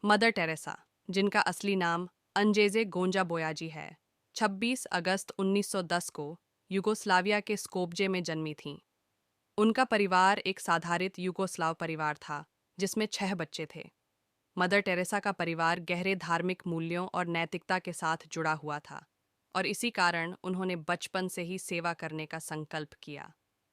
Mother Teresa, जिनका असली नाम अंजेजे गोंजा बोयाजी है, 26 अगस्त 1910 को यूगोस्लाविया के स्कोप्जे में जन्मी थीं। उनका परिवार एक साधारण यूगोस्लाव परिवार था, जिसमें 6 बच्चे थे। मदर टेरेसा का परिवार गहरे धार्मिक मूल्यों और नैतिकता के साथ जुड़ा हुआ था, और इसी कारण उन्होंने बचपन से ही सेवा करने का संकल्प किया।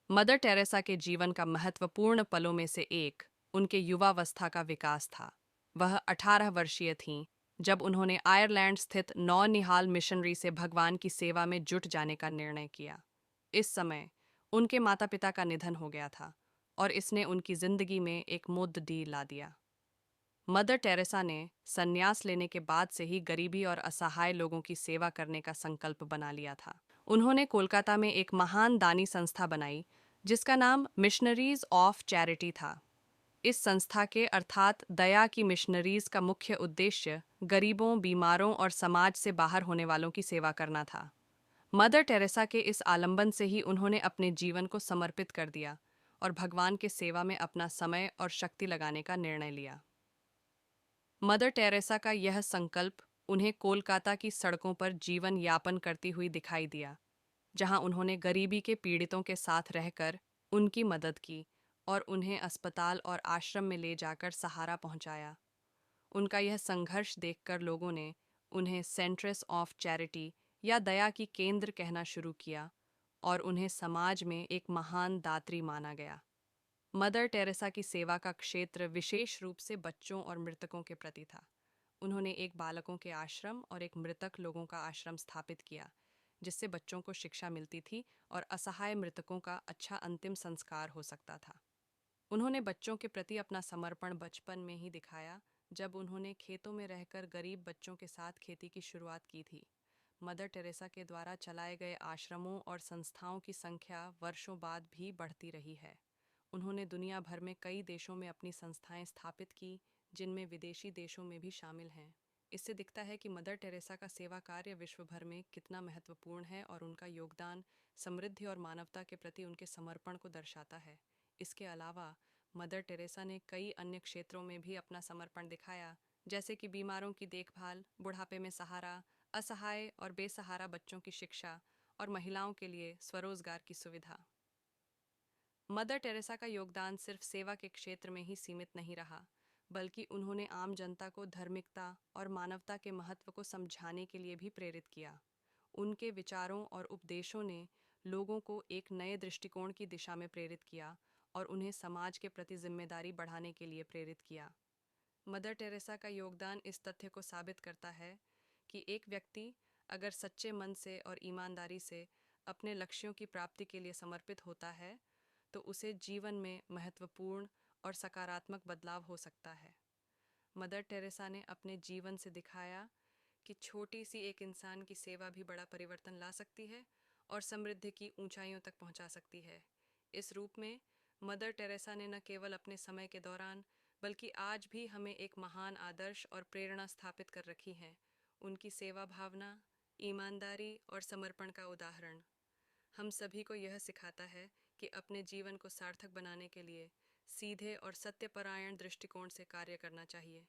मदर टेरेसा के जीवन का महत्वपूर्ण पलों में से एक उनके युवावस्था का विकास था। वह 18 वर्षीय थीं जब उन्होंने आयरलैंड स्थित नौनिहाल मिशनरी से भगवान की सेवा में जुट जाने का निर्णय किया। इस समय उनके माता पिता का निधन हो गया था, और इसने उनकी जिंदगी में एक मुद्दे ला दिया। मदर टेरेसा ने संन्यास लेने के बाद से ही गरीबी और असहाय लोगों की सेवा करने का संकल्प बना लिया था। उन्होंने कोलकाता में एक महान दानी संस्था बनाई, जिसका नाम मिशनरीज ऑफ चैरिटी था। इस संस्था के अर्थात दया की मिशनरीज का मुख्य उद्देश्य गरीबों, बीमारों और समाज से बाहर होने वालों की सेवा करना था। मदर टेरेसा के इस आलंबन से ही उन्होंने अपने जीवन को समर्पित कर दिया और भगवान के सेवा में अपना समय और शक्ति लगाने का निर्णय लिया। मदर टेरेसा का यह संकल्प उन्हें कोलकाता की सड़कों पर जीवन यापन करती हुई दिखाई दिया, जहां उन्होंने गरीबी के पीड़ितों के साथ रहकर उनकी मदद की और उन्हें अस्पताल और आश्रम में ले जाकर सहारा पहुंचाया। उनका यह संघर्ष देखकर लोगों ने उन्हें सेंट्रेस ऑफ चैरिटी या दया की केंद्र कहना शुरू किया, और उन्हें समाज में एक महान दात्री माना गया। मदर टेरेसा की सेवा का क्षेत्र विशेष रूप से बच्चों और मृतकों के प्रति था। उन्होंने एक बालकों के आश्रम और एक मृतक लोगों का आश्रम स्थापित किया, जिससे बच्चों को शिक्षा मिलती थी और असहाय मृतकों का अच्छा अंतिम संस्कार हो सकता था। उन्होंने बच्चों के प्रति अपना समर्पण बचपन में ही दिखाया, जब उन्होंने खेतों में रहकर गरीब बच्चों के साथ खेती की शुरुआत की थी। मदर टेरेसा के द्वारा चलाए गए आश्रमों और संस्थाओं की संख्या वर्षों बाद भी बढ़ती रही है। उन्होंने दुनिया भर में कई देशों में अपनी संस्थाएं स्थापित की, जिनमें विदेशी देशों में भी शामिल हैं। इससे दिखता है कि मदर टेरेसा का सेवा कार्य विश्व भर में कितना महत्वपूर्ण है, और उनका योगदान समृद्धि और मानवता के प्रति उनके समर्पण को दर्शाता है। इसके अलावा मदर टेरेसा ने कई अन्य क्षेत्रों में भी अपना समर्पण दिखाया, जैसे कि बीमारों की देखभाल, बुढ़ापे में सहारा, असहाय और बेसहारा बच्चों की शिक्षा और महिलाओं के लिए स्वरोजगार की सुविधा। मदर टेरेसा का योगदान सिर्फ सेवा के क्षेत्र में ही सीमित नहीं रहा, बल्कि उन्होंने आम जनता को धार्मिकता और मानवता के महत्व को समझाने के लिए भी प्रेरित किया। उनके विचारों और उपदेशों ने लोगों को एक नए दृष्टिकोण की दिशा में प्रेरित किया और उन्हें समाज के प्रति जिम्मेदारी बढ़ाने के लिए प्रेरित किया। मदर टेरेसा का योगदान इस तथ्य को साबित करता है कि एक व्यक्ति अगर सच्चे मन से और ईमानदारी से अपने लक्ष्यों की प्राप्ति के लिए समर्पित होता है, तो उसे जीवन में महत्वपूर्ण और सकारात्मक बदलाव हो सकता है। मदर टेरेसा ने अपने जीवन से दिखाया कि छोटी सी एक इंसान की सेवा भी बड़ा परिवर्तन ला सकती है और समृद्धि की ऊंचाइयों तक पहुंचा सकती है। इस रूप में मदर टेरेसा ने न केवल अपने समय के दौरान, बल्कि आज भी हमें एक महान आदर्श और प्रेरणा स्थापित कर रखी है। उनकी सेवा भावना, ईमानदारी और समर्पण का उदाहरण हम सभी को यह सिखाता है कि अपने जीवन को सार्थक बनाने के लिए सीधे और सत्यपरायण दृष्टिकोण से कार्य करना चाहिए।